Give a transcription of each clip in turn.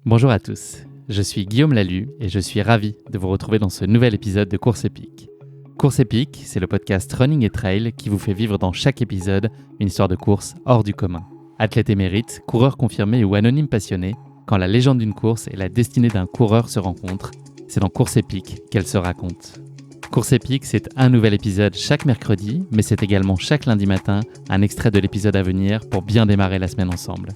Bonjour à tous, je suis Guillaume Lalu et je suis ravi de vous retrouver dans ce nouvel épisode de Course épique. Course épique, c'est le podcast Running et Trail qui vous fait vivre dans chaque épisode une histoire de course hors du commun. Athlète émérite, coureur confirmé ou anonyme passionné, quand la légende d'une course et la destinée d'un coureur se rencontrent, c'est dans Course épique qu'elle se raconte. Course épique, c'est un nouvel épisode chaque mercredi, mais c'est également chaque lundi matin un extrait de l'épisode à venir pour bien démarrer la semaine ensemble.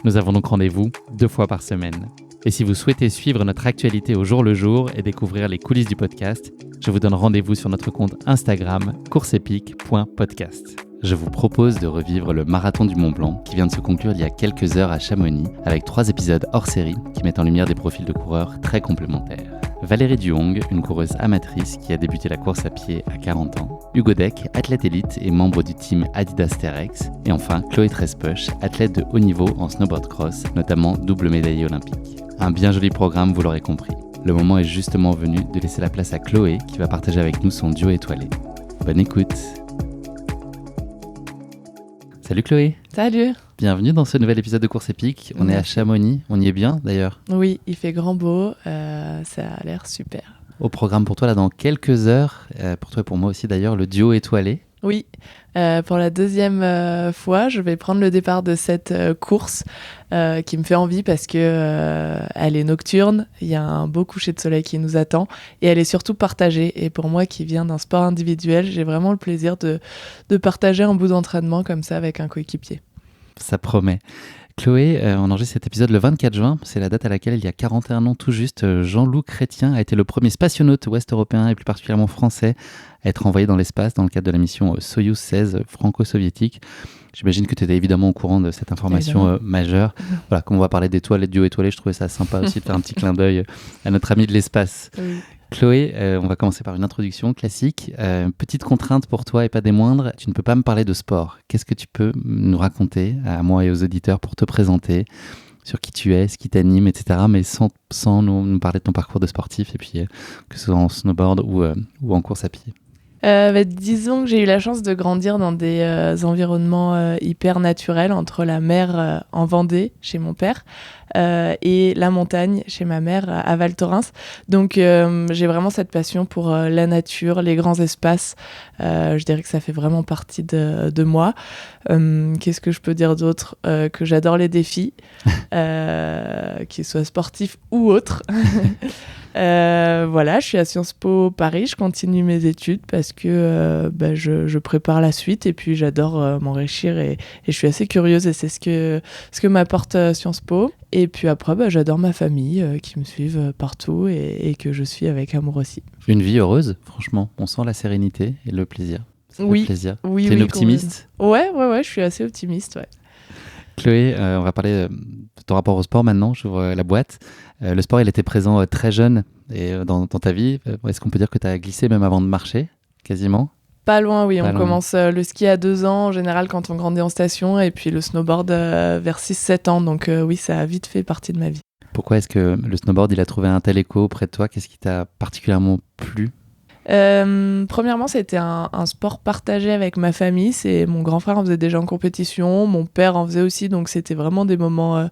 Nous avons donc rendez-vous 2 fois par semaine. Et si vous souhaitez suivre notre actualité au jour le jour et découvrir les coulisses du podcast, je vous donne rendez-vous sur notre compte Instagram courseepique.podcast. Je vous propose de revivre le marathon du Mont Blanc qui vient de se conclure il y a quelques heures à Chamonix avec 3 épisodes hors série qui mettent en lumière des profils de coureurs très complémentaires. Valérie Duhong, une coureuse amatrice qui a débuté la course à pied à 40 ans. Hugo Deck, athlète élite et membre du team Adidas Terrex. Et enfin, Chloé Trespoche, athlète de haut niveau en snowboard cross, notamment double médaillée olympique. Un bien joli programme, vous l'aurez compris. Le moment est justement venu de laisser la place à Chloé qui va partager avec nous son duo étoilé. Bonne écoute. Salut Chloé. Salut. Bienvenue dans ce nouvel épisode de Course épique. On est à Chamonix, on y est bien d'ailleurs. Oui, il fait grand beau, ça a l'air super. Au programme pour toi là dans quelques heures, pour toi et pour moi aussi d'ailleurs, le duo étoilé. Oui, pour la deuxième fois, je vais prendre le départ de cette course qui me fait envie parce que elle est nocturne, il y a un beau coucher de soleil qui nous attend et elle est surtout partagée. Et pour moi qui viens d'un sport individuel, j'ai vraiment le plaisir de partager un bout d'entraînement comme ça avec un coéquipier. Ça promet. Chloé, on enregistre cet épisode le 24 juin, c'est la date à laquelle il y a 41 ans tout juste, Jean-Loup Chrétien a été le premier spationaute ouest-européen et plus particulièrement français à être envoyé dans l'espace dans le cadre de la mission Soyouz 16 franco-soviétique. J'imagine que tu étais évidemment au courant de cette information majeure. Voilà, comme on va parler d'étoiles et de duo étoilé, je trouvais ça sympa aussi de faire un petit clin d'œil à notre ami de l'espace. Oui. Chloé, on va commencer par une introduction classique. Petite contrainte pour toi et pas des moindres, tu ne peux pas me parler de sport. Qu'est-ce que tu peux nous raconter à moi et aux auditeurs pour te présenter sur qui tu es, ce qui t'anime, etc. Mais sans nous parler de ton parcours de sportif et puis que ce soit en snowboard ou en course à pied. Disons que j'ai eu la chance de grandir dans des environnements hyper naturels entre la mer en Vendée chez mon père et la montagne chez ma mère à Val Thorens. Donc j'ai vraiment cette passion pour la nature, les grands espaces. Je dirais que ça fait vraiment partie de moi. Qu'est-ce que je peux dire d'autre? Que j'adore les défis, qu'ils soient sportifs ou autres. Voilà, je suis à Sciences Po Paris, je continue mes études parce que je prépare la suite et puis j'adore m'enrichir et je suis assez curieuse et c'est ce que m'apporte Sciences Po. Et puis après, j'adore ma famille qui me suivent partout et que je suis avec amour aussi. Une vie heureuse, franchement, on sent la sérénité et le plaisir. Ça oui, fait plaisir. Oui, T'es une optimiste? Ouais, je suis assez optimiste, ouais. Chloé, on va parler de ton rapport au sport maintenant, j'ouvre la boîte. Le sport, il était présent très jeune et dans ta vie. Est-ce qu'on peut dire que tu as glissé même avant de marcher, quasiment? Pas loin, oui. On commence le ski à 2 ans, en général, quand on grandit en station, et puis le snowboard vers 6-7 ans. Donc oui, ça a vite fait partie de ma vie. Pourquoi est-ce que le snowboard, il a trouvé un tel écho auprès de toi? Qu'est-ce qui t'a particulièrement plu? Premièrement, c'était un sport partagé avec ma famille. Mon grand frère en faisait déjà en compétition, mon père en faisait aussi, donc c'était vraiment des moments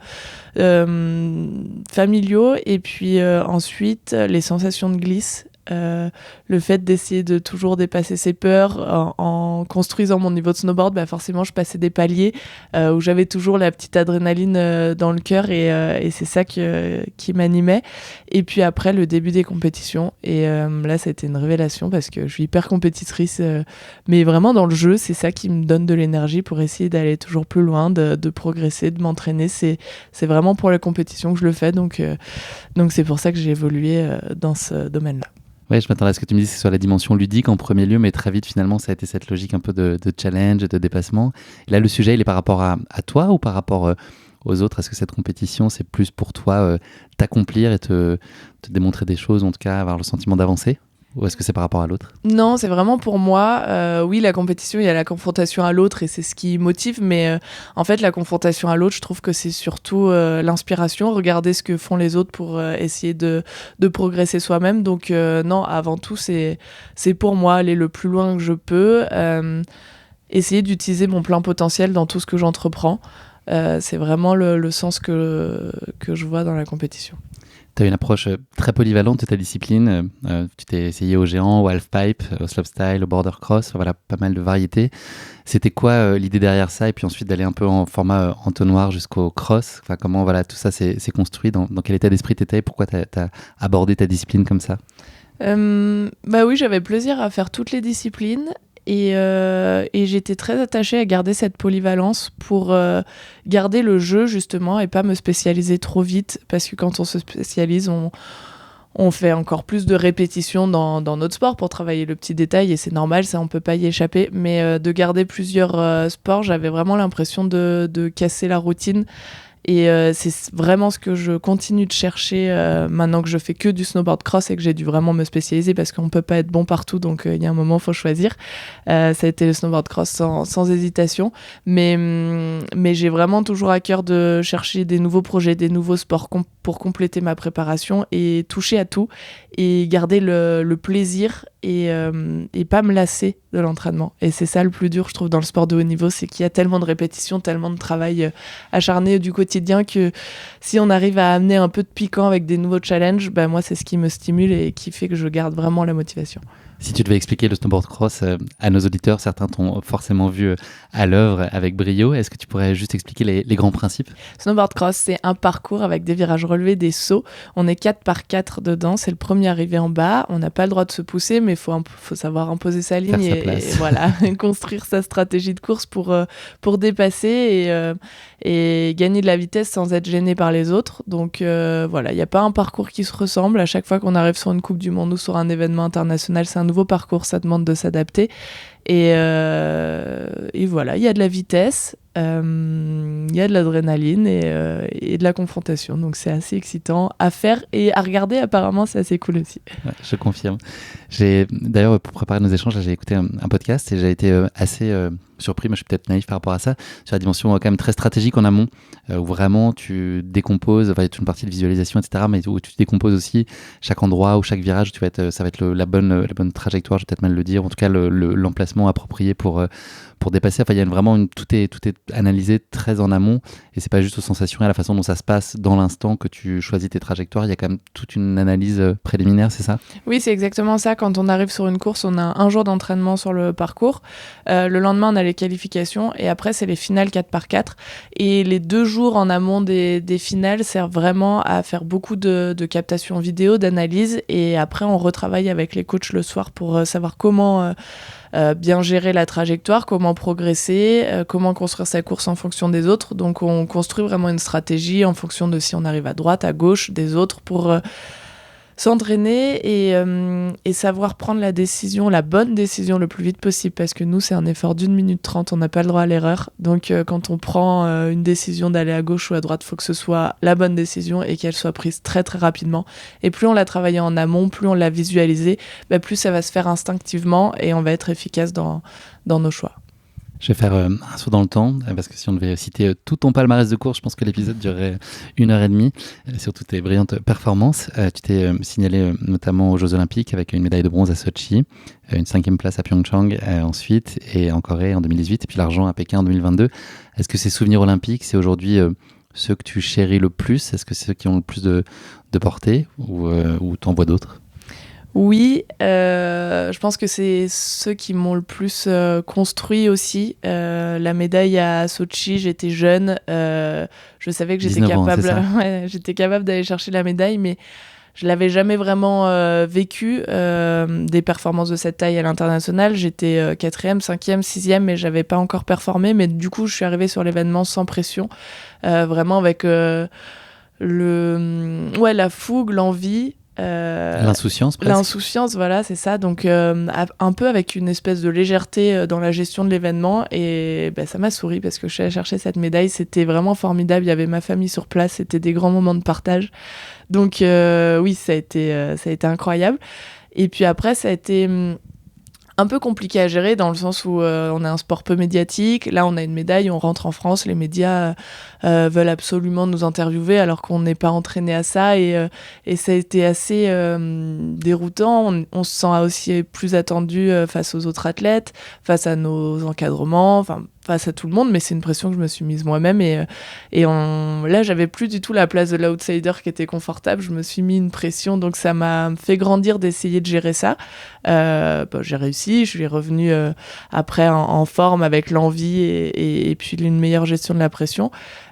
familiaux. Et puis ensuite, les sensations de glisse. Le fait d'essayer de toujours dépasser ses peurs en construisant mon niveau de snowboard, forcément je passais des paliers où j'avais toujours la petite adrénaline dans le cœur et c'est ça qui m'animait. Et puis après le début des compétitions et là ça a été une révélation parce que je suis hyper compétitrice mais vraiment dans le jeu, c'est ça qui me donne de l'énergie pour essayer d'aller toujours plus loin, de progresser, de m'entraîner. C'est vraiment pour la compétition que je le fais, donc c'est pour ça que j'ai évolué dans ce domaine-là. Ouais, je m'attendais à ce que tu me dises que ce soit la dimension ludique en premier lieu, mais très vite, finalement, ça a été cette logique un peu de challenge, de dépassement. Et là, le sujet, il est par rapport à toi ou par rapport aux autres? Est-ce que cette compétition, c'est plus pour toi t'accomplir et te démontrer des choses, en tout cas, avoir le sentiment d'avancer? Ou est-ce que c'est par rapport à l'autre? Non, c'est vraiment pour moi. Oui, la compétition, il y a la confrontation à l'autre et c'est ce qui motive. Mais en fait, la confrontation à l'autre, je trouve que c'est surtout l'inspiration. Regarder ce que font les autres pour essayer de progresser soi-même. Donc non, avant tout, c'est pour moi aller le plus loin que je peux. Essayer d'utiliser mon plein potentiel dans tout ce que j'entreprends. C'est vraiment le sens que je vois dans la compétition. Tu as une approche très polyvalente de ta discipline. Tu t'es essayé au géant, au halfpipe, au slopestyle, au border cross. Voilà, pas mal de variétés. C'était quoi l'idée derrière ça? Et puis ensuite d'aller un peu en format entonnoir jusqu'au cross. Enfin, comment voilà, tout ça s'est construit? Dans quel état d'esprit tu étais? Pourquoi tu as abordé ta discipline comme ça? Bah oui, j'avais plaisir à faire toutes les disciplines. Et j'étais très attachée à garder cette polyvalence pour garder le jeu justement et pas me spécialiser trop vite, parce que quand on se spécialise, on fait encore plus de répétitions dans notre sport pour travailler le petit détail, et c'est normal, ça on peut pas y échapper, mais de garder plusieurs sports, j'avais vraiment l'impression de casser la routine. Et c'est vraiment ce que je continue de chercher maintenant que je fais que du snowboard cross et que j'ai dû vraiment me spécialiser, parce qu'on peut pas être bon partout, donc il y a un moment, il faut choisir. Ça a été le snowboard cross sans hésitation, mais j'ai vraiment toujours à cœur de chercher des nouveaux projets, des nouveaux sports pour compléter ma préparation et toucher à tout et garder le plaisir et pas me lasser de l'entraînement. Et c'est ça le plus dur, je trouve, dans le sport de haut niveau, c'est qu'il y a tellement de répétitions, tellement de travail acharné du quotidien, que si on arrive à amener un peu de piquant avec des nouveaux challenges, bah moi c'est ce qui me stimule et qui fait que je garde vraiment la motivation. Si tu devais expliquer le snowboard cross à nos auditeurs, certains t'ont forcément vu à l'œuvre avec brio. Est-ce que tu pourrais juste expliquer les grands principes? Snowboard cross, c'est un parcours avec des virages relevés, des sauts. On est 4 par 4 dedans. C'est le premier arrivé en bas. On n'a pas le droit de se pousser, mais il faut savoir imposer sa ligne et voilà, construire sa stratégie de course pour dépasser et gagner de la vitesse sans être gêné par les autres. Donc voilà, il n'y a pas un parcours qui se ressemble. À chaque fois qu'on arrive sur une Coupe du Monde ou sur un événement international, c'est un nouveau parcours, ça demande de s'adapter. Et voilà, il y a de la vitesse, il y a de l'adrénaline et de la confrontation. Donc c'est assez excitant à faire et à regarder. Apparemment, c'est assez cool aussi. Ouais, je confirme. D'ailleurs, pour préparer nos échanges, j'ai écouté un podcast et j'ai été assez surpris, mais je suis peut-être naïf par rapport à ça, sur la dimension quand même très stratégique en amont, où vraiment tu décomposes, enfin il y a toute une partie de visualisation, etc., mais où tu décomposes aussi chaque endroit ou chaque virage, ça va être la bonne trajectoire, je vais peut-être mal le dire, en tout cas l'emplacement approprié pour dépasser. Enfin, il y a tout est analysé très en amont, et c'est pas juste aux sensations et à la façon dont ça se passe dans l'instant que tu choisis tes trajectoires. Il y a quand même toute une analyse préliminaire, c'est ça? Oui, c'est exactement ça. Quand on arrive sur une course, on a un jour d'entraînement sur le parcours. Le lendemain, on a les qualifications, et après, c'est les finales 4x4. Et les 2 jours en amont des finales servent vraiment à faire beaucoup de captations vidéo, d'analyse, et après, on retravaille avec les coachs le soir pour savoir comment bien gérer la trajectoire, comment progresser, comment construire sa course en fonction des autres. Donc on construit vraiment une stratégie en fonction de si on arrive à droite, à gauche des autres, pour s'entraîner et savoir prendre la bonne décision le plus vite possible, parce que nous c'est un effort d'1 minute 30, on n'a pas le droit à l'erreur. Donc quand on prend une décision d'aller à gauche ou à droite, il faut que ce soit la bonne décision et qu'elle soit prise très très rapidement. Et plus on l'a travaillé en amont, plus on l'a visualisé, plus ça va se faire instinctivement et on va être efficace dans nos choix. Je vais faire un saut dans le temps, parce que si on devait citer tout ton palmarès de course, je pense que l'épisode durerait 1h30, sur toutes tes brillantes performances. Tu t'es signalé notamment aux Jeux Olympiques avec une médaille de bronze à Sochi, une 5e place à Pyeongchang ensuite, et en Corée en 2018, et puis l'argent à Pékin en 2022. Est-ce que ces souvenirs olympiques, c'est aujourd'hui ceux que tu chéris le plus? Est-ce que c'est ceux qui ont le plus de portée, ou t'en vois d'autres? Oui, je pense que c'est ceux qui m'ont le plus construit aussi. La médaille à Sochi, j'étais jeune, je savais que j'étais capable, j'étais capable d'aller chercher la médaille, mais je l'avais jamais vraiment vécu, des performances de cette taille à l'international. J'étais 4e, 5e, 6e, mais j'avais pas encore performé. Mais du coup, je suis arrivée sur l'événement sans pression, vraiment avec la fougue, l'envie. L'insouciance presque. L'insouciance, voilà, c'est ça. Donc un peu avec une espèce de légèreté dans la gestion de l'événement, et ça m'a souri parce que je suis allée chercher cette médaille. C'était vraiment formidable, il y avait ma famille sur place, c'était des grands moments de partage. Donc oui, ça a été incroyable. Et puis après, ça a été un peu compliqué à gérer, dans le sens où on a un sport peu médiatique. Là, on a une médaille, on rentre en France, les médias veulent absolument nous interviewer alors qu'on n'est pas entraîné à ça, et ça a été assez déroutant. On se sent aussi plus attendu face aux autres athlètes, face à nos encadrements. Enfin, face à tout le monde, mais c'est une pression que je me suis mise moi-même là j'avais plus du tout la place de l'outsider qui était confortable, je me suis mis une pression, donc ça m'a fait grandir d'essayer de gérer ça. J'ai réussi, je suis revenue après en forme avec l'envie et puis une meilleure gestion de la pression.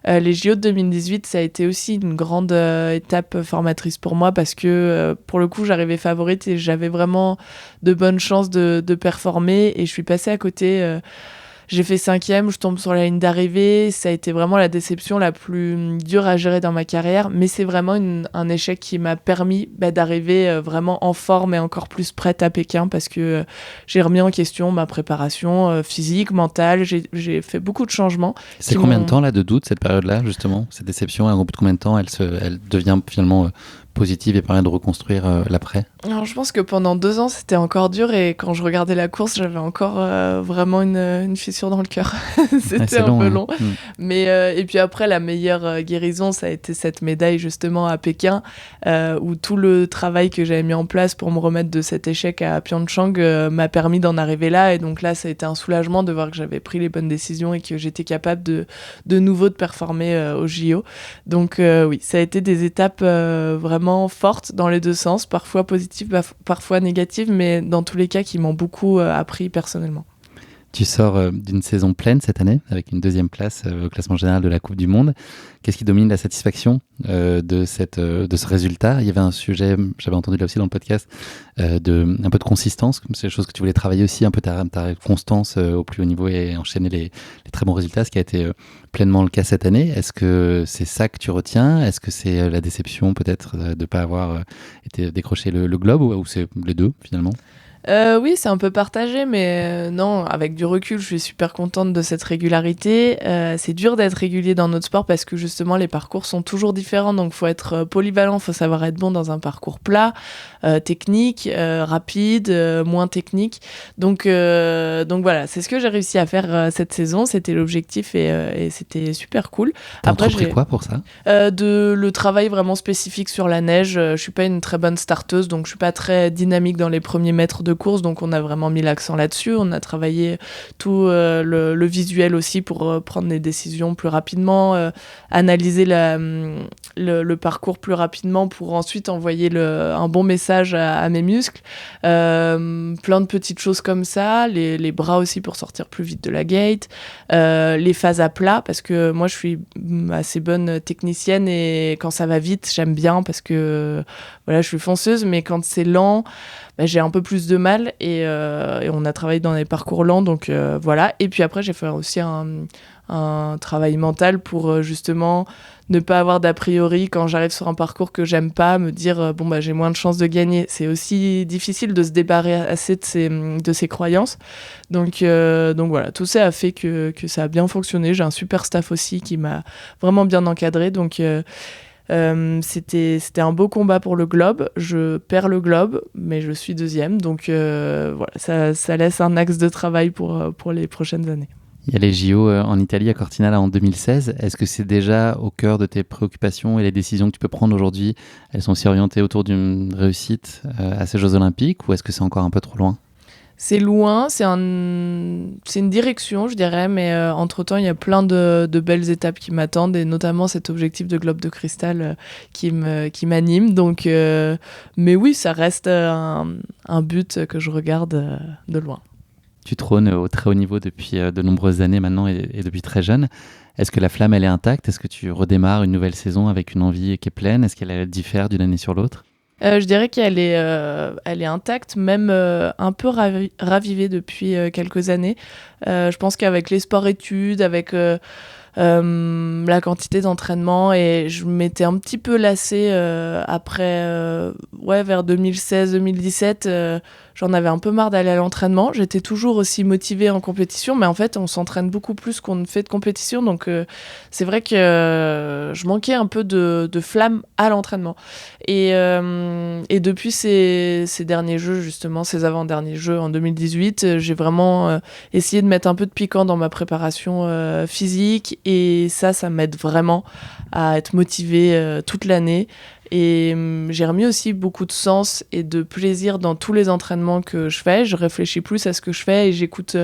Les JO de 2018, ça a été aussi une grande étape formatrice pour moi parce que pour le coup j'arrivais favorite et j'avais vraiment de bonnes chances de performer et je suis passée à côté. J'ai fait 5e, je tombe sur la ligne d'arrivée. Ça a été vraiment la déception la plus dure à gérer dans ma carrière. Mais c'est vraiment un échec qui m'a permis d'arriver vraiment en forme et encore plus prête à Pékin parce que j'ai remis en question ma préparation physique, mentale. J'ai fait beaucoup de changements. C'est combien de temps là de doute, cette période-là, justement, cette déception? Et au bout de combien de temps elle devient finalement positive et permet de reconstruire l'après? Alors, je pense que pendant 2 ans, c'était encore dur et quand je regardais la course, j'avais encore vraiment une fissure dans le cœur. C'était un peu long. Mais, et puis après, la meilleure guérison, ça a été cette médaille justement à Pékin, où tout le travail que j'avais mis en place pour me remettre de cet échec à Pyeongchang m'a permis d'en arriver là. Et donc là, ça a été un soulagement de voir que j'avais pris les bonnes décisions et que j'étais capable de nouveau de performer au JO. Donc oui, ça a été des étapes vraiment fortes dans les deux sens, parfois positives, parfois négatives, mais dans tous les cas qui m'ont beaucoup appris personnellement. Tu sors d'une saison pleine cette année, avec une 2e place au classement général de la Coupe du Monde. Qu'est-ce qui domine la satisfaction de ce résultat? Il y avait un sujet, j'avais entendu là aussi dans le podcast, un peu de consistance, comme c'est des choses que tu voulais travailler aussi, un peu ta constance au plus haut niveau et enchaîner les très bons résultats, ce qui a été pleinement le cas cette année. Est-ce que c'est ça que tu retiens? Est-ce que c'est la déception peut-être de ne pas avoir été décroché le globe ou c'est les deux finalement? Oui, c'est un peu partagé, mais non, avec du recul, je suis super contente de cette régularité. C'est dur d'être régulier dans notre sport parce que justement, les parcours sont toujours différents, donc il faut être polyvalent, il faut savoir être bon dans un parcours plat, technique, rapide, moins technique. Donc voilà, c'est ce que j'ai réussi à faire cette saison, c'était l'objectif et c'était super cool. T'as entrepris quoi pour ça? Le travail vraiment spécifique sur la neige. Je suis pas une très bonne starteuse, donc je suis pas très dynamique dans les premiers mètres de course, donc on a vraiment mis l'accent là-dessus. On a travaillé tout le visuel aussi pour prendre des décisions plus rapidement, analyser le parcours plus rapidement pour ensuite envoyer un bon message à mes muscles. Plein de petites choses comme ça, les bras aussi pour sortir plus vite de la gate, les phases à plat, parce que moi je suis assez bonne technicienne et quand ça va vite, j'aime bien parce que voilà, je suis fonceuse, mais quand c'est lent, j'ai un peu plus de mal et on a travaillé dans des parcours lents, donc voilà. Et puis après, j'ai fait aussi un travail mental pour justement ne pas avoir d'a priori quand j'arrive sur un parcours que j'aime pas, me dire j'ai moins de chances de gagner. C'est aussi difficile de se débarrasser de ces croyances. Donc voilà, tout ça a fait que ça a bien fonctionné. J'ai un super staff aussi qui m'a vraiment bien encadré, donc c'était un beau combat pour le globe. Je perds le globe, mais je suis 2e. Donc voilà, ça laisse un axe de travail pour les prochaines années. Il y a les JO en Italie à Cortina là, en 2016. Est-ce que c'est déjà au cœur de tes préoccupations et les décisions que tu peux prendre aujourd'hui, elles sont aussi orientées autour d'une réussite à ces Jeux Olympiques ou est-ce que c'est encore un peu trop loin? C'est loin, c'est une direction, je dirais, mais entre-temps, il y a plein de belles étapes qui m'attendent, et notamment cet objectif de globe de cristal qui m'anime. Donc, mais oui, ça reste un but que je regarde de loin. Tu trônes au très haut niveau depuis de nombreuses années maintenant et depuis très jeune. Est-ce que la flamme, elle est intacte? Est-ce que tu redémarres une nouvelle saison avec une envie qui est pleine? Est-ce qu'elle diffère d'une année sur l'autre? Je dirais qu'elle est intacte, même un peu ravivée depuis quelques années. Je pense qu'avec les sports-études, avec la quantité d'entraînement, et je m'étais un petit peu lassée après, vers 2016-2017. J'en avais un peu marre d'aller à l'entraînement. J'étais toujours aussi motivée en compétition, mais en fait, on s'entraîne beaucoup plus qu'on ne fait de compétition. Donc, c'est vrai que je manquais un peu de flamme à l'entraînement. Et depuis ces derniers jeux, justement, ces avant-derniers jeux en 2018, j'ai vraiment essayé de mettre un peu de piquant dans ma préparation physique. Et ça m'aide vraiment à être motivée toute l'année. Et j'ai remis aussi beaucoup de sens et de plaisir dans tous les entraînements que je fais. Je réfléchis plus à ce que je fais et j'écoute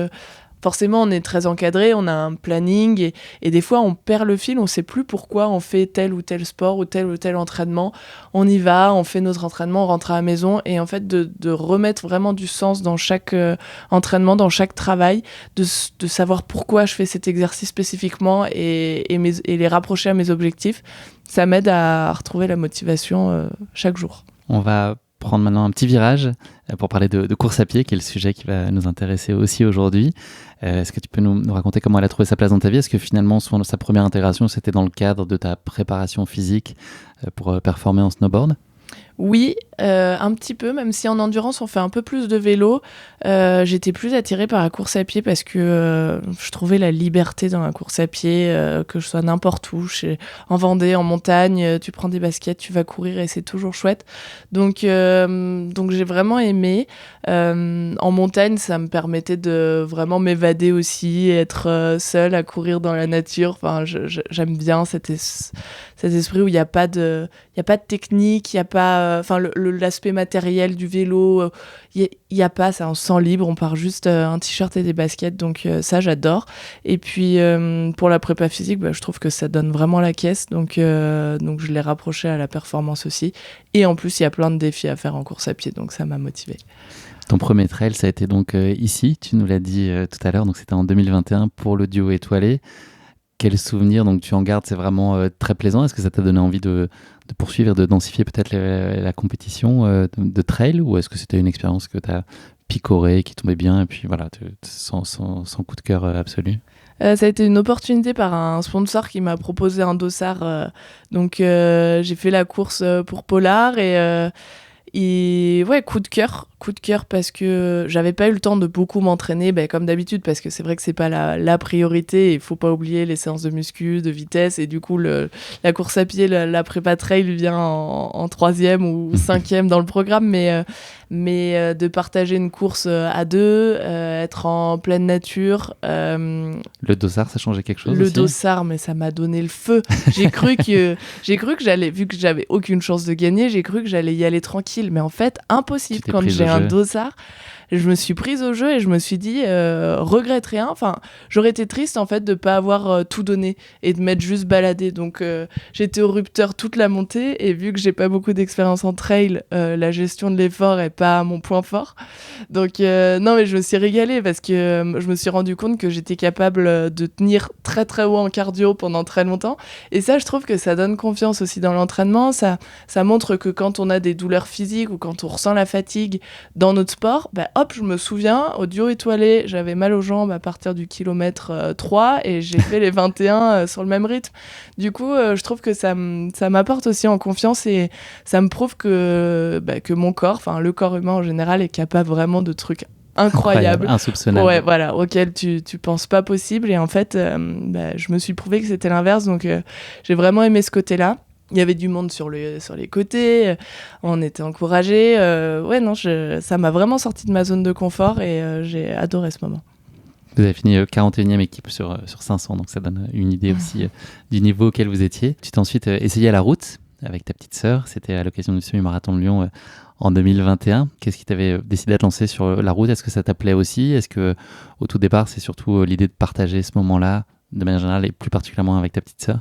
forcément, on est très encadré, on a un planning et des fois, on perd le fil, on sait plus pourquoi on fait tel ou tel sport ou tel entraînement. On y va, on fait notre entraînement, on rentre à la maison et en fait, de remettre vraiment du sens dans chaque entraînement, dans chaque travail, de savoir pourquoi je fais cet exercice spécifiquement et les rapprocher à mes objectifs, ça m'aide à retrouver la motivation chaque jour. On va prendre maintenant un petit virage pour parler de course à pied, qui est le sujet qui va nous intéresser aussi aujourd'hui. Est-ce que tu peux nous raconter comment elle a trouvé sa place dans ta vie ? Est-ce que finalement, sa première intégration, c'était dans le cadre de ta préparation physique pour performer en snowboard ? Oui, un petit peu, même si en endurance on fait un peu plus de vélo, j'étais plus attirée par la course à pied parce que je trouvais la liberté dans la course à pied, que je sois n'importe où, en Vendée, en montagne, tu prends des baskets, tu vas courir et c'est toujours chouette. Donc j'ai vraiment aimé. En montagne, ça me permettait de vraiment m'évader aussi, être seule à courir dans la nature. Enfin, j'aime bien cet esprit où il n'y a pas de technique, il n'y a pas... l'aspect matériel du vélo, il n'y a pas ça, on se sent libre, on part juste un t-shirt et des baskets, donc ça j'adore. Et puis pour la prépa physique, je trouve que ça donne vraiment la caisse, donc je l'ai rapproché à la performance aussi. Et en plus, il y a plein de défis à faire en course à pied, donc ça m'a motivée. Ton premier trail, ça a été donc ici, tu nous l'as dit tout à l'heure, donc c'était en 2021 pour le duo étoilé. Quel souvenir donc tu en gardes? C'est vraiment très plaisant. Est-ce que ça t'a donné envie de poursuivre, de densifier peut-être la compétition de trail, ou est-ce que c'était une expérience que tu as picorée, qui tombait bien, et puis voilà, sans coup de cœur absolu? Ça a été une opportunité par un sponsor qui m'a proposé un dossard. Donc j'ai fait la course pour Polar et ouais, coup de cœur parce que j'avais pas eu le temps de beaucoup m'entraîner, comme d'habitude, parce que c'est vrai que c'est pas la priorité, il faut pas oublier les séances de muscu, de vitesse, et du coup la course à pied, la prépa trail vient en 3e ou 5e dans le programme, mais de partager une course à deux, être en pleine nature. Le dossard, ça changeait quelque chose Le aussi? dossard, mais ça m'a donné le feu. J'ai cru que j'allais, vu que j'avais aucune chance de gagner, j'ai cru que j'allais y aller tranquille, mais en fait, impossible. Quand j'ai un dossard, je me suis prise au jeu et je me suis dit, regrette rien. Enfin, j'aurais été triste en fait de pas avoir tout donné et de m'être juste baladée. Donc j'étais au rupteur toute la montée, et vu que j'ai pas beaucoup d'expérience en trail, la gestion de l'effort est pas mon point fort. Donc non, mais je me suis régalée parce que je me suis rendu compte que j'étais capable de tenir très très haut en cardio pendant très longtemps. Et ça, je trouve que ça donne confiance aussi dans l'entraînement. Ça montre que quand on a des douleurs physiques ou quand on ressent la fatigue dans notre sport, hop, je me souviens, au duo étoilé, j'avais mal aux jambes à partir du kilomètre 3 et j'ai fait les 21 sur le même rythme. Du coup, je trouve que ça m'apporte aussi en confiance, et ça me prouve que mon corps, enfin le corps humain en général, est capable vraiment de trucs incroyables, insoupçonnables. Ouais, voilà, auxquels tu penses pas possible. Et en fait, je me suis prouvé que c'était l'inverse, donc j'ai vraiment aimé ce côté-là. Il y avait du monde sur les côtés, on était encouragés. Ça m'a vraiment sorti de ma zone de confort, et j'ai adoré ce moment. Vous avez fini 41e équipe sur 500, donc ça donne une idée aussi du niveau auquel vous étiez. Tu t'es ensuite essayé à la route avec ta petite sœur, c'était à l'occasion du semi-marathon de Lyon en 2021. Qu'est-ce qui t'avait décidé à te lancer sur la route? Est-ce que ça t'appelait aussi? Est-ce que au tout départ, c'est surtout l'idée de partager ce moment-là, de manière générale, et plus particulièrement avec ta petite sœur?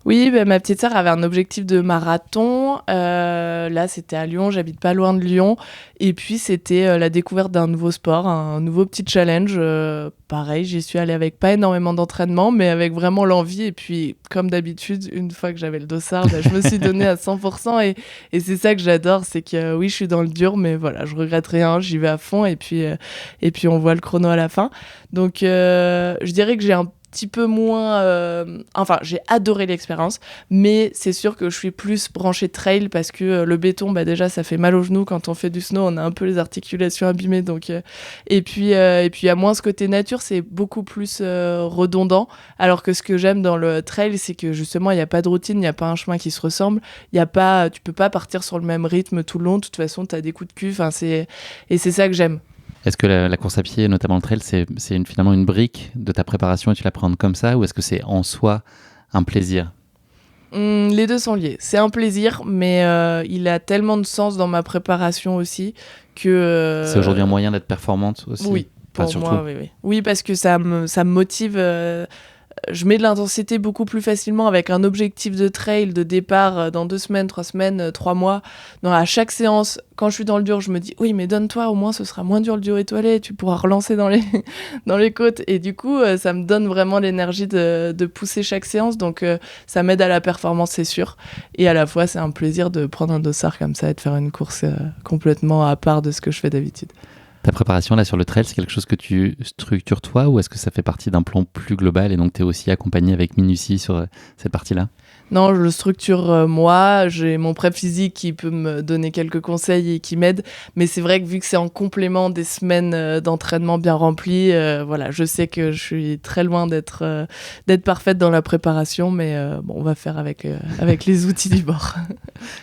Oui, ma petite sœur avait un objectif de marathon. Là, c'était à Lyon, j'habite pas loin de Lyon. Et puis, c'était la découverte d'un nouveau sport, un nouveau petit challenge. Pareil, j'y suis allée avec pas énormément d'entraînement, mais avec vraiment l'envie. Et puis, comme d'habitude, une fois que j'avais le dossard, je me suis donnée à 100%. Et c'est ça que j'adore, c'est que oui, je suis dans le dur, mais voilà, je regrette rien, j'y vais à fond. Et puis on voit le chrono à la fin. Donc, je dirais que j'ai un petit peu moins... j'ai adoré l'expérience, mais c'est sûr que je suis plus branchée trail parce que le béton, déjà, ça fait mal aux genoux. Quand on fait du snow, on a un peu les articulations abîmées. Donc, et puis, à moins ce côté nature, c'est beaucoup plus redondant. Alors que ce que j'aime dans le trail, c'est que justement, il n'y a pas de routine, il n'y a pas un chemin qui se ressemble. Tu peux pas partir sur le même rythme tout le long. De toute façon, tu as des coups de cul. Et c'est ça que j'aime. Est-ce que la course à pied, notamment le trail, c'est finalement une brique de ta préparation et tu la prends comme ça, ou est-ce que c'est en soi un plaisir? Les deux sont liés. C'est un plaisir, mais il a tellement de sens dans ma préparation aussi que... C'est aujourd'hui un moyen d'être performante aussi? Oui. Pour moi, oui, oui. Oui, parce que ça me motive. Je mets de l'intensité beaucoup plus facilement avec un objectif de trail de départ dans 2 semaines, 3 semaines, 3 mois. Donc, à chaque séance, quand je suis dans le dur, je me dis oui, mais donne-toi, au moins ce sera moins dur le dur étoilé, tu pourras relancer dans les côtes. Et du coup, ça me donne vraiment l'énergie de pousser chaque séance. Donc, ça m'aide à la performance, c'est sûr. Et à la fois, c'est un plaisir de prendre un dossard comme ça et de faire une course complètement à part de ce que je fais d'habitude. Ta préparation là sur le trail, c'est quelque chose que tu structures toi ou est-ce que ça fait partie d'un plan plus global et donc tu es aussi accompagné avec minutie sur cette partie-là ? Non, je le structure moi, j'ai mon prep physique qui peut me donner quelques conseils et qui m'aide, mais c'est vrai que vu que c'est en complément des semaines d'entraînement bien remplies, voilà, je sais que je suis très loin d'être parfaite dans la préparation, mais bon, on va faire avec les outils du bord.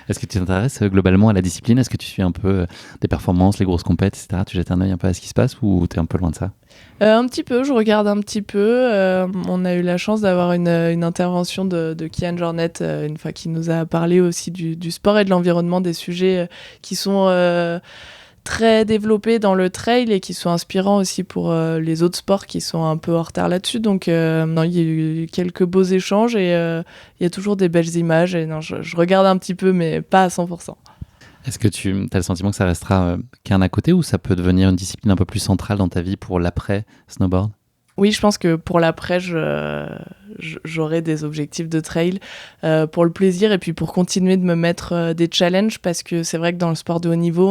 Est-ce que tu t'intéresses globalement à la discipline ? Est-ce que tu suis un peu des performances, les grosses compètes, etc. Tu jettes un œil un peu à ce qui se passe ou tu es un peu loin de ça ? Un petit peu, je regarde un petit peu. On a eu la chance d'avoir une intervention de Kian Jornet une fois qui nous a parlé aussi du sport et de l'environnement, des sujets qui sont très développés dans le trail et qui sont inspirants aussi pour les autres sports qui sont un peu en retard là-dessus. Donc non, il y a eu quelques beaux échanges et il y a toujours des belles images. Et non, je regarde un petit peu, mais pas à 100%. Est-ce que tu as le sentiment que ça restera qu'un à côté ou ça peut devenir une discipline un peu plus centrale dans ta vie pour l'après-snowboard ? Oui, je pense que pour l'après, j'aurai des objectifs de trail pour le plaisir et puis pour continuer de me mettre des challenges parce que c'est vrai que dans le sport de haut niveau,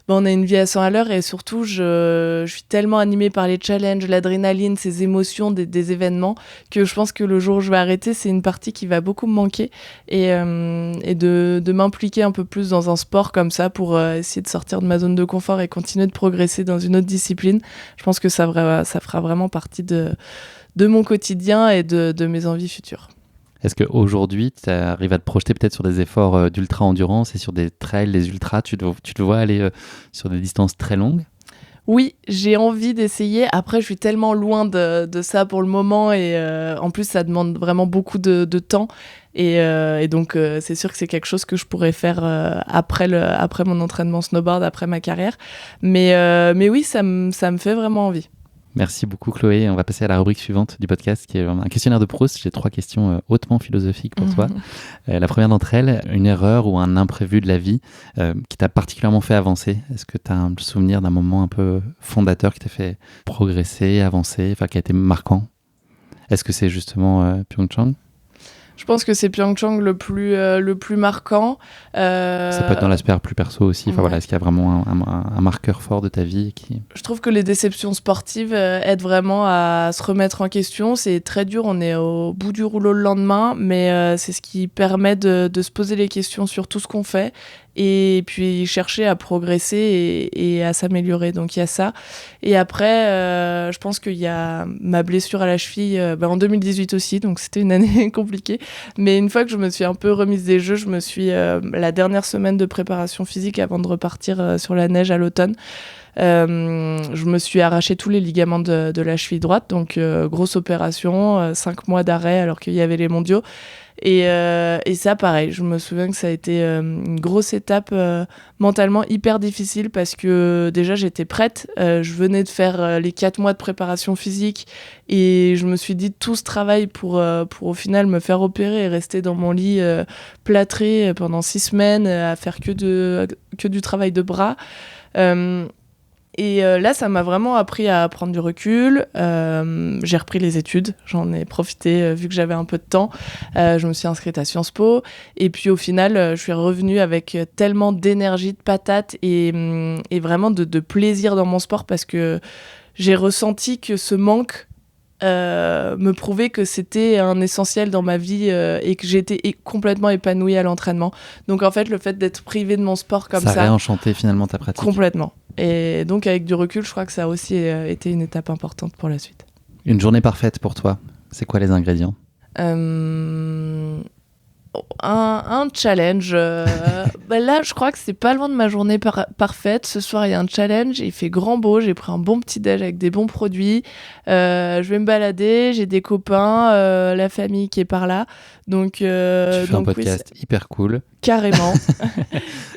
on a une vie à 100 à l'heure et surtout, je suis tellement animée par les challenges, l'adrénaline, ces émotions des événements que je pense que le jour où je vais arrêter, c'est une partie qui va beaucoup me manquer et de m'impliquer un peu plus dans un sport comme ça pour essayer de sortir de ma zone de confort et continuer de progresser dans une autre discipline. Je pense que ça fera vraiment partie de mon quotidien et de mes envies futures. Est-ce qu'aujourd'hui, tu arrives à te projeter peut-être sur des efforts d'ultra-endurance et sur des trails, des ultras, tu te vois aller sur des distances très longues ? Oui, j'ai envie d'essayer. Après, je suis tellement loin de ça pour le moment et en plus, ça demande vraiment beaucoup de temps. Et donc, c'est sûr que c'est quelque chose que je pourrais faire après mon entraînement snowboard, après ma carrière. Mais oui, ça me fait vraiment envie. Merci beaucoup Chloé. On va passer à la rubrique suivante du podcast qui est un questionnaire de Proust. J'ai 3 questions hautement philosophiques pour toi. La première d'entre elles, une erreur ou un imprévu de la vie qui t'a particulièrement fait avancer. Est-ce que tu as un souvenir d'un moment un peu fondateur qui t'a fait progresser, avancer, enfin qui a été marquant ? Est-ce que c'est justement Pyeongchang ? Je pense que c'est Pyeongchang le plus marquant. Ça peut être dans l'aspect plus perso aussi. Enfin, voilà, est-ce qu'il y a vraiment un marqueur fort de ta vie qui... Je trouve que les déceptions sportives aident vraiment à se remettre en question. C'est très dur, on est au bout du rouleau le lendemain, mais c'est ce qui permet de se poser les questions sur tout ce qu'on fait et puis chercher à progresser et à s'améliorer. Donc il y a ça. Et après, je pense qu'il y a ma blessure à la cheville en 2018 aussi, donc c'était une année compliquée. Mais une fois que je me suis un peu remise des jeux, je me suis la dernière semaine de préparation physique avant de repartir sur la neige à l'automne. Je me suis arraché tous les ligaments de la cheville droite, donc grosse opération, 5 mois d'arrêt alors qu'il y avait les mondiaux. Et ça, pareil, je me souviens que ça a été une grosse étape mentalement hyper difficile parce que déjà j'étais prête, je venais de faire les 4 mois de préparation physique et je me suis dit tout ce travail pour au final me faire opérer et rester dans mon lit plâtré pendant 6 semaines à faire que du travail de bras. Et là, ça m'a vraiment appris à prendre du recul. J'ai repris les études. J'en ai profité vu que j'avais un peu de temps. Je me suis inscrite à Sciences Po. Et puis au final, je suis revenue avec tellement d'énergie, de patate et vraiment de plaisir dans mon sport parce que j'ai ressenti que ce manque me prouvait que c'était un essentiel dans ma vie et que j'étais complètement épanouie à l'entraînement. Donc en fait, le fait d'être privée de mon sport comme ça... Ça a réenchanté finalement ta pratique. Complètement. Et donc, avec du recul, je crois que ça a aussi été une étape importante pour la suite. Une journée parfaite pour toi, c'est quoi les ingrédients ? Un challenge. Là, je crois que c'est pas loin de ma journée parfaite. Ce soir, il y a un challenge. Il fait grand beau. J'ai pris un bon petit déj avec des bons produits. Je vais me balader. J'ai des copains, la famille qui est par là. Donc, Tu fais un donc podcast hyper cool. Carrément.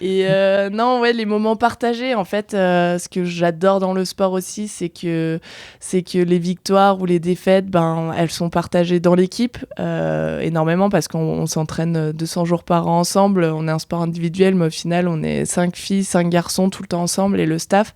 Et non, ouais, les moments partagés, en fait, ce que j'adore dans le sport aussi, c'est que les victoires ou les défaites, ben, elles sont partagées dans l'équipe énormément parce qu'on s'entraîne 200 jours par an ensemble. On est un sport individuel, mais au final, on est 5 filles, 5 garçons tout le temps ensemble et le staff.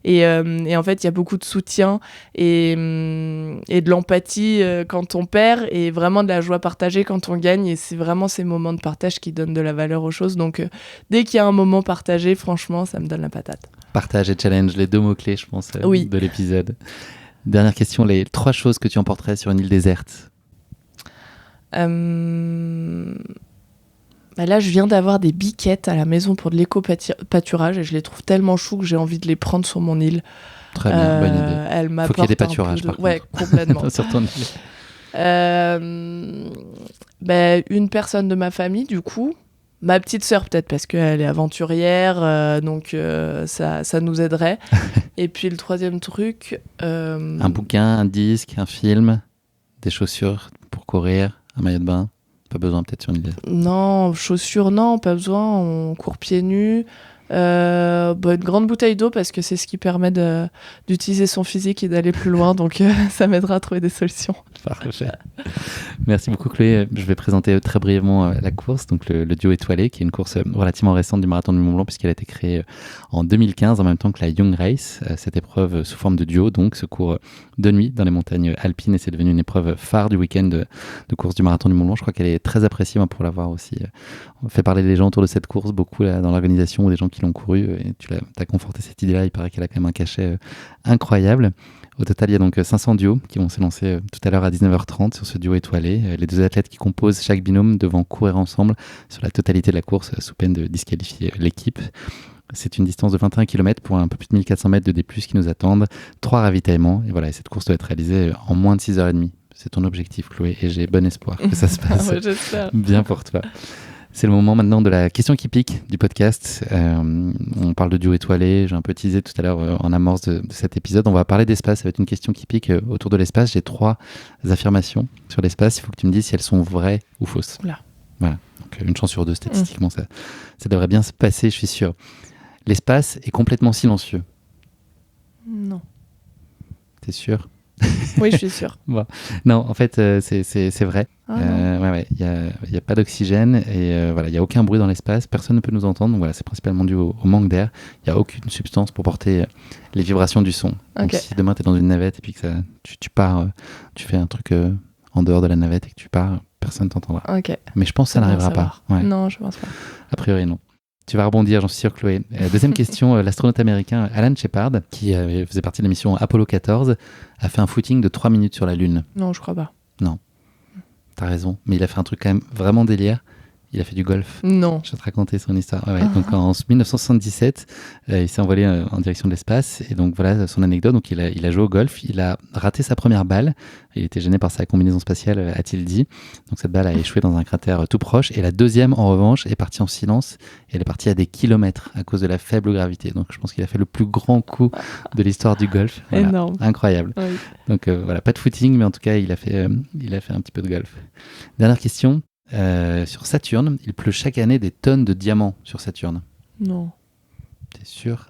Et en fait, il y a beaucoup de soutien et de l'empathie quand on perd et vraiment de la joie partagée quand on gagne. Et c'est vraiment ces moments de partage qui donnent de la valeur aux choses. Donc, dès qu'il y a un moment partagé, franchement, ça me donne la patate. Partage et challenge, les deux mots-clés, je pense, de l'épisode. Dernière question, les 3 choses que tu emporterais sur une île déserte. Bah là, je viens d'avoir des biquettes à la maison pour de l'éco-pâturage et je les trouve tellement choux que j'ai envie de les prendre sur mon île. Très bien, bonne idée. Elle faut qu'il y ait des pâturages, par Ouais, contre. complètement. Sur ton île. Une personne de ma famille, du coup. Ma petite sœur, peut-être, parce qu'elle est aventurière, donc ça nous aiderait. Et puis le 3e truc... Un bouquin, un disque, un film, des chaussures pour courir, un maillot de bain. Pas besoin peut-être sur une île. Non, chaussures, non, pas besoin. On court pieds nus. Une grande bouteille d'eau parce que c'est ce qui permet d'utiliser son physique et d'aller plus loin. Donc ça m'aidera à trouver des solutions. Parfait. Merci beaucoup Chloé. Je vais présenter très brièvement la course, donc le duo étoilé, qui est une course relativement récente du marathon du Mont Blanc puisqu'elle a été créée en 2015 en même temps que la Young Race. Cette épreuve sous forme de duo donc se court de nuit dans les montagnes alpines et c'est devenu une épreuve phare du week-end de course du marathon du Mont Blanc. Je crois qu'elle est très appréciée pour l'avoir aussi fait parler des gens autour de cette course, beaucoup là, dans l'organisation ou des gens qui l'ont couru et tu as conforté cette idée-là. Il paraît qu'elle a quand même un cachet incroyable. Au total, il y a donc 500 duos qui vont s'élancer tout à l'heure à 19h30 sur ce duo étoilé. Les 2 athlètes qui composent chaque binôme devront courir ensemble sur la totalité de la course sous peine de disqualifier l'équipe. C'est une distance de 21 km pour un peu plus de 1400 mètres de D+, qui nous attendent. 3 ravitaillements. Et voilà, cette course doit être réalisée en moins de 6h30. C'est ton objectif, Chloé, et j'ai bon espoir que ça se passe bien pour toi. C'est le moment maintenant de la question qui pique du podcast. On parle de duo étoilé. J'ai un peu teasé tout à l'heure en amorce de cet épisode. On va parler d'espace. Ça va être une question qui pique autour de l'espace. J'ai 3 affirmations sur l'espace. Il faut que tu me dises si elles sont vraies ou fausses. Oula. Voilà. Donc, une chance sur 2 statistiquement. Ça devrait bien se passer, je suis sûr. L'espace est complètement silencieux. Non. T'es sûr ? Oui, je suis sûre. Bon. Non, en fait, c'est vrai. Ouais. Il y a pas d'oxygène et voilà, il y a aucun bruit dans l'espace. Personne ne peut nous entendre. Donc voilà, c'est principalement dû au manque d'air. Il y a aucune substance pour porter les vibrations du son. Donc si demain tu es dans une navette et puis que tu pars, tu fais un truc en dehors de la navette et que tu pars, personne t'entendra. Okay. Mais je pense que ça n'arrivera pas. Ouais. Non, je pense pas. A priori, non. Tu vas rebondir, j'en suis sûr, Chloé. Deuxième question, l'astronaute américain Alan Shepard, qui faisait partie de la mission Apollo 14, a fait un footing de 3 minutes sur la Lune. Non, je crois pas. Non, t'as raison. Mais il a fait un truc quand même vraiment délire. Il a fait du golf. Non. Je vais te raconter son histoire. Ouais. Donc en 1977, il s'est envolé en direction de l'espace. Et donc voilà son anecdote. Donc il a joué au golf. Il a raté sa première balle. Il était gêné par sa combinaison spatiale, a-t-il dit. Donc cette balle a échoué dans un cratère tout proche. Et la deuxième, en revanche, est partie en silence. Et elle est partie à des kilomètres à cause de la faible gravité. Donc je pense qu'il a fait le plus grand coup de l'histoire du golf. Voilà. Énorme. Incroyable. Oui. Donc voilà, pas de footing, mais en tout cas, il a fait un petit peu de golf. Dernière question. Sur Saturne, il pleut chaque année des tonnes de diamants sur Saturne. Non. T'es sûr?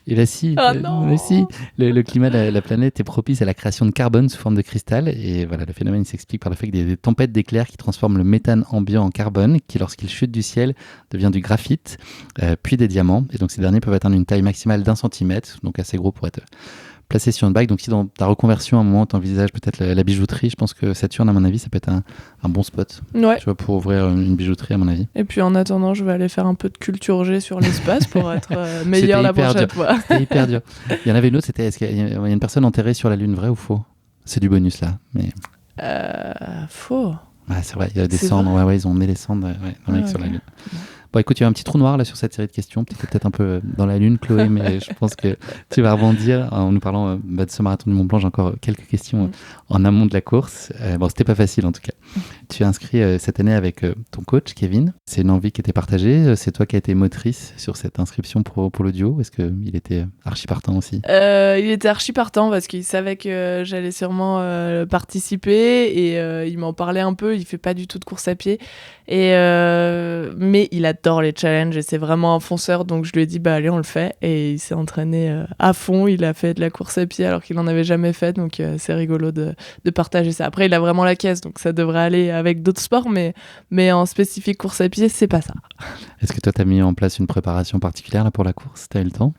Et là, si, non. si le climat de la planète est propice à la création de carbone sous forme de cristal. Et voilà, le phénomène s'explique par le fait qu'il y a des tempêtes d'éclairs qui transforment le méthane ambiant en carbone, qui, lorsqu'il chute du ciel, devient du graphite, puis des diamants. Et donc, ces derniers peuvent atteindre une taille maximale d'1 centimètre, donc assez gros pour être placé sur une bague. Donc si dans ta reconversion à un moment tu envisages peut-être la bijouterie, je pense que Saturne, à mon avis, ça peut être un bon spot. Ouais. Tu vois, pour ouvrir une bijouterie, à mon avis. Et puis en attendant, je vais aller faire un peu de culture G sur l'espace pour être meilleur la prochaine fois. C'était hyper dur. Il y en avait une autre, c'était est-ce qu'il y a une personne enterrée sur la Lune, vrai ou faux? C'est du bonus là. Mais... Faux. Ouais, c'est vrai, il y a des cendres. Ouais, ils ont emmené les cendres sur la Lune. Bon, écoute, il y a un petit trou noir là sur cette série de questions. Peut-être un peu dans la lune, Chloé, mais je pense que tu vas rebondir. En nous parlant de ce marathon du Mont Blanc, j'ai encore quelques questions en amont de la course. Bon, c'était pas facile en tout cas. Tu as inscrit cette année avec ton coach, Kevin. C'est une envie qui était partagée. C'est toi qui as été motrice sur cette inscription pour le duo. Est-ce qu'il était archi partant aussi? Il était archi partant parce qu'il savait que j'allais sûrement participer et il m'en parlait un peu. Il fait pas du tout de course à pied. Mais il adore les challenges et c'est vraiment un fonceur, donc je lui ai dit allez, on le fait, et il s'est entraîné à fond. Il a fait de la course à pied alors qu'il en avait jamais fait, donc c'est rigolo de partager ça. Après il a vraiment la caisse, donc ça devrait aller avec d'autres sports, mais en spécifique course à pied, c'est pas ça. Est-ce que toi t'as mis en place une préparation particulière là, pour la course? T'as eu le temps?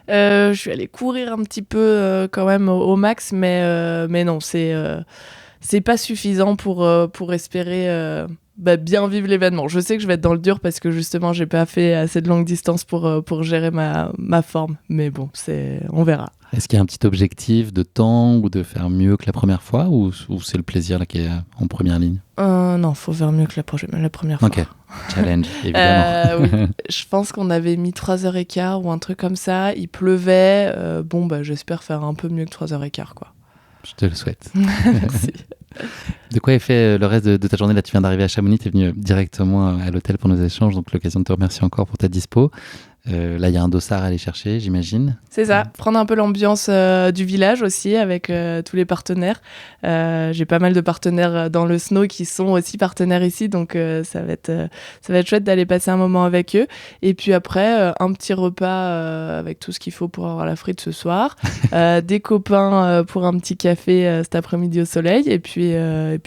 Je suis allée courir un petit peu quand même au max, mais non, c'est pas suffisant pour espérer bien vivre l'événement. Je sais que je vais être dans le dur parce que justement j'ai pas fait assez de longue distance pour gérer ma forme, mais bon, on verra. Est-ce qu'il y a un petit objectif de temps ou de faire mieux que la première fois, ou c'est le plaisir là qui est en première ligne? Non, faut faire mieux que la première fois. Ok, challenge, évidemment. Oui. Je pense qu'on avait mis 3h15 ou un truc comme ça, il pleuvait, j'espère faire un peu mieux que 3h15 quoi. Je te le souhaite. Merci. De quoi est fait le reste de ta journée? Là, tu viens d'arriver à Chamonix, tu es venu directement à l'hôtel pour nos échanges, donc l'occasion de te remercier encore pour ta dispo. Là, il y a un dossard à aller chercher, j'imagine. C'est ça, prendre un peu l'ambiance du village aussi avec tous les partenaires. J'ai pas mal de partenaires dans le snow qui sont aussi partenaires ici, donc ça va être chouette d'aller passer un moment avec eux. Et puis après, un petit repas avec tout ce qu'il faut pour avoir la frite ce soir, des copains pour un petit café cet après-midi au soleil, et puis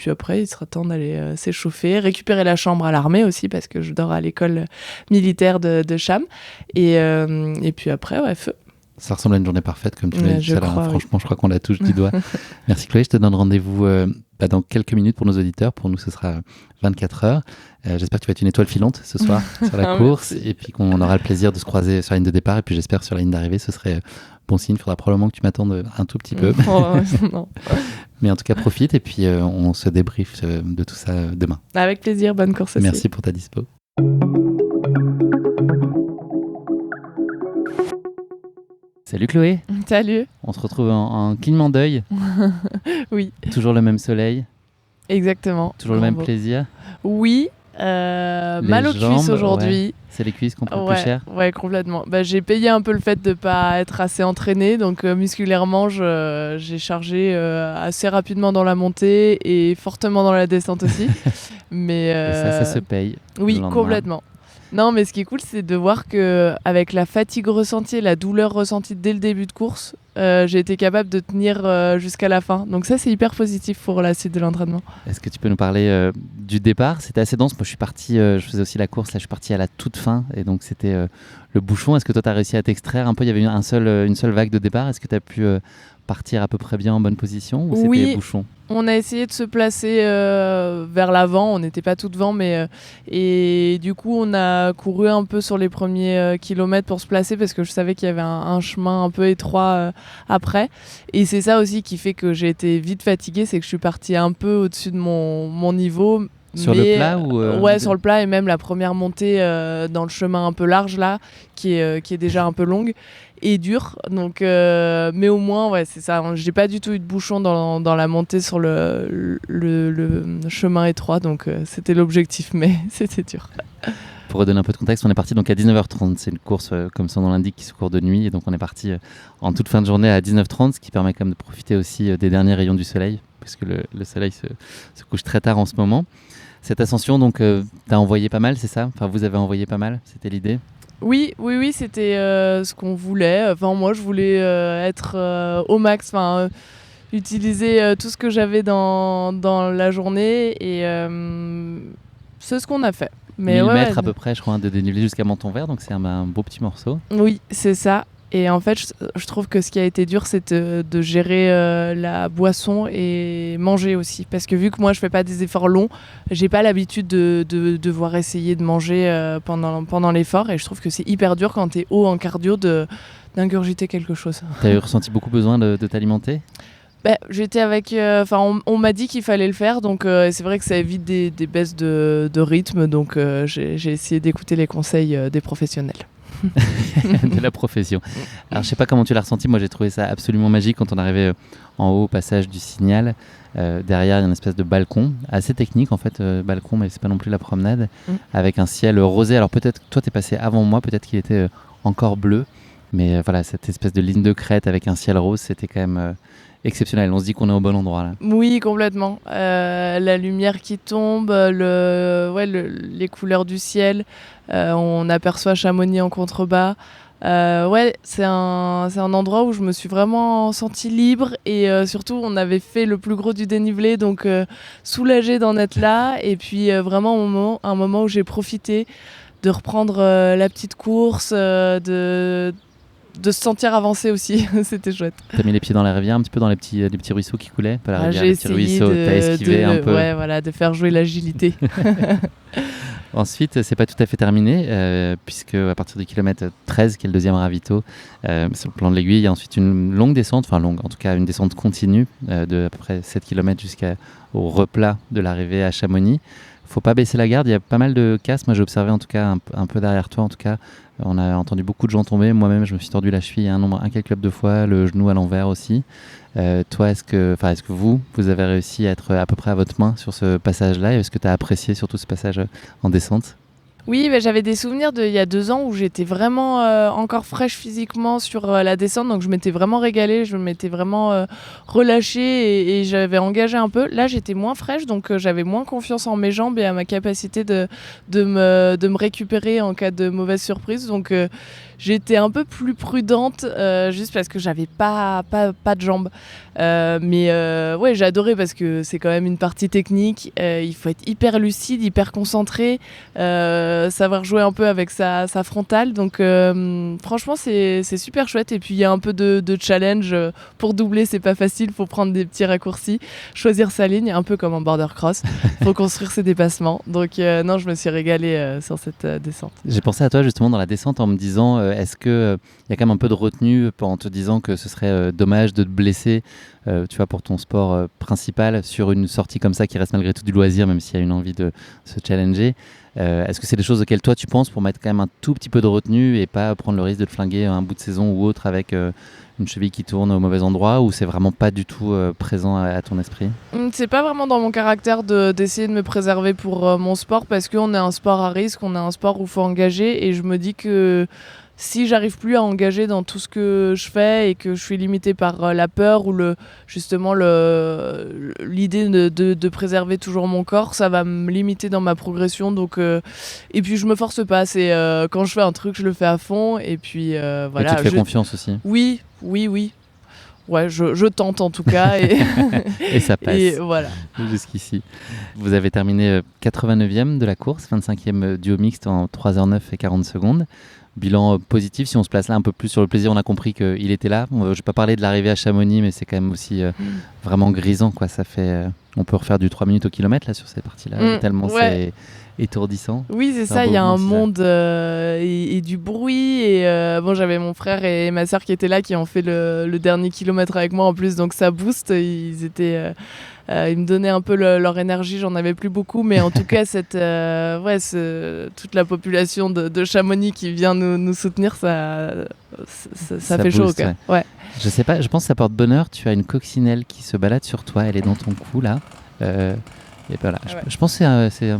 après, il sera temps d'aller s'échauffer, récupérer la chambre à l'armée aussi, parce que je dors à l'école militaire de Cham. Et puis après, feu. Ça ressemble à une journée parfaite, comme tu l'as dit tout à l'heure. Franchement, oui. Je crois qu'on la touche du doigt. Merci Chloé, je te donne rendez-vous dans quelques minutes pour nos auditeurs. Pour nous, ce sera 24 heures. J'espère que tu vas être une étoile filante ce soir sur la course, et puis qu'on aura le plaisir de se croiser sur la ligne de départ, et puis j'espère sur la ligne d'arrivée. Ce serait bon signe. Il faudra probablement que tu m'attendes un tout petit peu. Non. Mais en tout cas, profite, et puis on se débriefe de tout ça demain. Avec plaisir, bonne course aussi. Merci pour ta dispo. Salut Chloé. Salut. On se retrouve en clignement d'œil. Oui. Toujours le même soleil. Exactement. Toujours le même plaisir. Oui. Mal aux cuisses aujourd'hui. Ouais. C'est les cuisses qu'on prend plus cher. Ouais, complètement. J'ai payé un peu le fait de ne pas être assez entraînée, donc musculairement, j'ai chargé assez rapidement dans la montée et fortement dans la descente aussi. Mais et ça se paye. Oui, complètement. Non, mais ce qui est cool, c'est de voir qu'avec la fatigue ressentie et la douleur ressentie dès le début de course, j'ai été capable de tenir jusqu'à la fin. Donc ça, c'est hyper positif pour la suite de l'entraînement. Est-ce que tu peux nous parler du départ? C'était assez dense. Moi, je suis parti, je faisais aussi la course. Là, je suis parti à la toute fin, et donc c'était le bouchon. Est-ce que toi, tu as réussi à t'extraire un peu? Il y avait une seule vague de départ. Est-ce que tu as pu partir à peu près bien en bonne position, ou c'était bouchon? On a essayé de se placer vers l'avant, on n'était pas tout devant, et du coup on a couru un peu sur les premiers kilomètres pour se placer, parce que je savais qu'il y avait un chemin un peu étroit après, et c'est ça aussi qui fait que j'ai été vite fatiguée, c'est que je suis partie un peu au-dessus de mon niveau. Sur le plat ou Ouais, sur le plat, et même la première montée dans le chemin un peu large là, qui est déjà un peu longue et dure. Donc, mais au moins, ouais, c'est ça. J'ai pas du tout eu de bouchon dans la montée sur le chemin étroit, donc c'était l'objectif, mais c'était dur. Pour redonner un peu de contexte, on est parti donc à 19h30. C'est une course, comme son nom l'indique, qui se court de nuit, et donc on est parti en toute fin de journée à 19h30, ce qui permet quand même de profiter aussi des derniers rayons du soleil, puisque le soleil se couche très tard en ce moment. Cette ascension, donc, t'as envoyé pas mal, c'est ça? Enfin, vous avez envoyé pas mal, c'était l'idée? Oui, c'était ce qu'on voulait. Enfin, moi, je voulais être au max, utiliser tout ce que j'avais dans la journée, et c'est ce qu'on a fait. 1000 mètres à peu près, je crois, de dénivelé jusqu'à Menton-Vert, donc c'est un beau petit morceau. Oui, c'est ça. Et en fait, je trouve que ce qui a été dur, c'est de gérer la boisson et manger aussi. Parce que vu que moi, je fais pas des efforts longs, j'ai pas l'habitude de devoir essayer de manger pendant l'effort. Et je trouve que c'est hyper dur quand t'es haut en cardio d'ingurgiter quelque chose. T'as ressenti beaucoup besoin de t'alimenter? J'étais avec... on m'a dit qu'il fallait le faire, donc c'est vrai que ça évite des baisses de rythme, donc j'ai essayé d'écouter les conseils des professionnels. De la profession. Alors je sais pas comment tu l'as ressenti, moi j'ai trouvé ça absolument magique quand on arrivait en haut au passage du Signal. Derrière il y a une espèce de balcon, assez technique en fait, balcon, mais c'est pas non plus la promenade, avec un ciel rosé. Alors peut-être toi t'es passé avant moi, peut-être qu'il était encore bleu, mais voilà, cette espèce de ligne de crête avec un ciel rose, c'était quand même exceptionnel. On se dit qu'on est au bon endroit là. Oui, complètement. La lumière qui tombe, les couleurs du ciel, on aperçoit Chamonix en contrebas. C'est un endroit où je me suis vraiment sentie libre et surtout on avait fait le plus gros du dénivelé, donc soulagée d'en être là. Et puis vraiment un moment où j'ai profité de reprendre la petite course, de se sentir avancé aussi. C'était chouette. T'as mis les pieds dans la rivière, un petit peu dans les petits ruisseaux qui coulaient, pas la rivière, j'ai les petits essayé ruisseaux, t'as esquivé un peu. Ouais, voilà, de faire jouer l'agilité. Ensuite, c'est pas tout à fait terminé, puisque à partir du kilomètre 13, qui est le deuxième ravito, sur le plan de l'aiguille, il y a ensuite une longue descente, enfin longue, en tout cas une descente continue de à peu près 7 km jusqu'au replat de l'arrivée à Chamonix. Faut pas baisser la garde, il y a pas mal de casses. Moi j'ai observé en tout cas un peu derrière toi, en tout cas on a entendu beaucoup de gens tomber. Moi-même je me suis tordu la cheville un nombre incalculable de fois, le genou à l'envers aussi. Toi, est-ce que vous avez réussi à être à peu près à votre main sur ce passage-là, et est-ce que tu as apprécié surtout ce passage en descente? Oui, j'avais des souvenirs d'il y a 2 ans où j'étais vraiment encore fraîche physiquement sur la descente, donc je m'étais vraiment régalée, je m'étais vraiment relâchée et j'avais engagé un peu. Là, j'étais moins fraîche, donc j'avais moins confiance en mes jambes et à ma capacité de me récupérer en cas de mauvaise surprise. Donc j'étais un peu plus prudente, juste parce que j'avais pas de jambes. Ouais, j'ai adoré parce que c'est quand même une partie technique. Il faut être hyper lucide, hyper concentré, savoir jouer un peu avec sa frontale. Donc franchement, c'est super chouette. Et puis il y a un peu de challenge. Pour doubler, c'est pas facile. Faut prendre des petits raccourcis, choisir sa ligne, un peu comme en border cross. Faut construire ses dépassements. Donc non, je me suis régalée sur cette descente. J'ai pensé à toi justement dans la descente en me disant est-ce que y a quand même un peu de retenue en te disant que ce serait dommage de te blesser, tu vois, pour ton sport principal sur une sortie comme ça qui reste malgré tout du loisir, même s'il y a une envie de se challenger. Est-ce que c'est des choses auxquelles toi tu penses pour mettre quand même un tout petit peu de retenue et pas prendre le risque de te flinguer un bout de saison ou autre avec une cheville qui tourne au mauvais endroit, ou c'est vraiment pas du tout présent à ton esprit? C'est pas vraiment dans mon caractère d'essayer de me préserver pour mon sport, parce qu'on est un sport à risque, on est un sport où il faut engager, et je me dis que si j'arrive plus à engager dans tout ce que je fais et que je suis limitée par la peur ou l'idée de préserver toujours mon corps, ça va me limiter dans ma progression. Donc, et puis je me force pas, c'est quand je fais un truc, je le fais à fond, et puis voilà. Et tu te fais confiance aussi? Oui. Ouais, je tente en tout cas. Et ça passe. Et voilà. Jusqu'ici. Vous avez terminé 89e de la course, 25e duo mixte en 3h09 et 40 secondes. Bilan positif, si on se place là un peu plus sur le plaisir, on a compris qu'il était là. Je ne vais pas parler de l'arrivée à Chamonix, mais c'est quand même aussi vraiment grisant, quoi. Ça fait, on peut refaire du 3 minutes au kilomètre là, sur ces parties-là, tellement c'est étourdissant. Oui, c'est ça, il y a un monde et du bruit. Et j'avais mon frère et ma sœur qui étaient là, qui ont fait le dernier kilomètre avec moi en plus, donc ça booste. Ils étaient... ils me donnaient un peu leur énergie, j'en avais plus beaucoup, mais en tout cas, toute la population de Chamonix qui vient nous soutenir, ça fait chaud. Booste, ouais. Je sais pas, je pense que ça porte bonheur. Tu as une coccinelle qui se balade sur toi, elle est dans ton cou là. Et voilà, je pense que c'est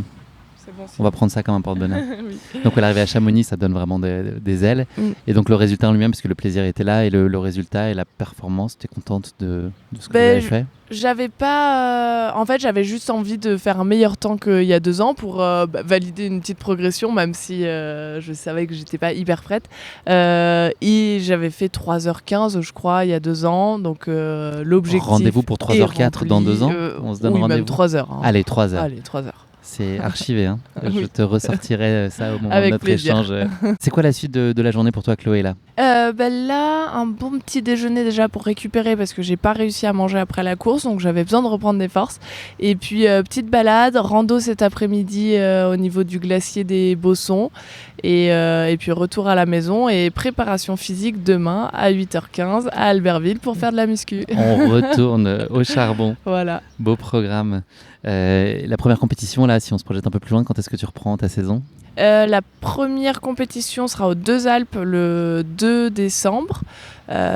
bon, on va prendre ça comme un porte-bonheur. Oui. Donc à l'arrivée à Chamonix, ça donne vraiment des ailes. Et donc le résultat en lui-même, parce que le plaisir était là, et le résultat et la performance, tu es contente de ce que vous avez fait? J'avais pas... En fait, j'avais juste envie de faire un meilleur temps qu'il y a 2 ans pour valider une petite progression, même si je savais que j'étais pas hyper prête. Et j'avais fait 3h15, je crois, il y a 2 ans. Donc l'objectif... Rendez-vous pour 3h04 dans 2 ans? On se donne rendez-vous? Même 3h. Hein. Allez, 3h. Allez, 3h. C'est archivé, hein. Je te ressortirai ça au moment Avec de notre plaisir. échange. C'est quoi la suite de la journée pour toi, Chloé, là? Là, un bon petit déjeuner déjà pour récupérer parce que j'ai pas réussi à manger après la course, donc j'avais besoin de reprendre des forces. Et puis petite balade, rando cet après-midi au niveau du glacier des Bossons. Et puis retour à la maison et préparation physique demain à 8h15 à Albertville pour faire de la muscu. On retourne au charbon. Voilà. Beau programme. La première compétition, là, si on se projette un peu plus loin, quand est-ce que tu reprends ta saison ? La première compétition sera aux Deux Alpes le 2 décembre.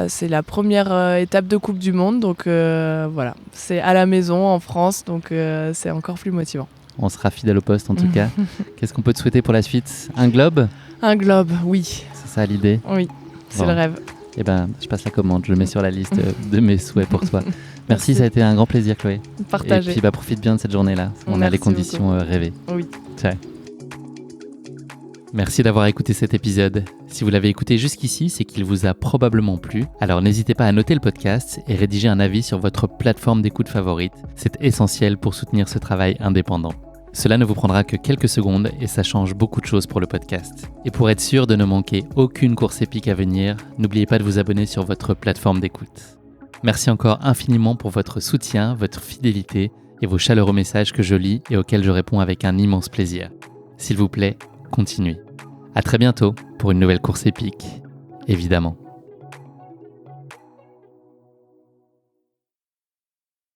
C'est la première étape de Coupe du Monde. Donc voilà, c'est à la maison en France. Donc c'est encore plus motivant. On sera fidèle au poste en tout cas. Qu'est-ce qu'on peut te souhaiter pour la suite ? Un globe ? Un globe, oui. C'est ça l'idée ? Oui, c'est le rêve. Eh ben, je passe la commande. Je le mets sur la liste de mes souhaits pour toi. Merci, ça a été un grand plaisir, Chloé. Partagé. Et puis profite bien de cette journée-là. On a les conditions rêvées. Oui. Ciao. Merci d'avoir écouté cet épisode. Si vous l'avez écouté jusqu'ici, c'est qu'il vous a probablement plu. Alors n'hésitez pas à noter le podcast et rédiger un avis sur votre plateforme d'écoute favorite. C'est essentiel pour soutenir ce travail indépendant. Cela ne vous prendra que quelques secondes et ça change beaucoup de choses pour le podcast. Et pour être sûr de ne manquer aucune course épique à venir, n'oubliez pas de vous abonner sur votre plateforme d'écoute. Merci encore infiniment pour votre soutien, votre fidélité et vos chaleureux messages que je lis et auxquels je réponds avec un immense plaisir. S'il vous plaît, continuez. À très bientôt pour une nouvelle course épique, évidemment.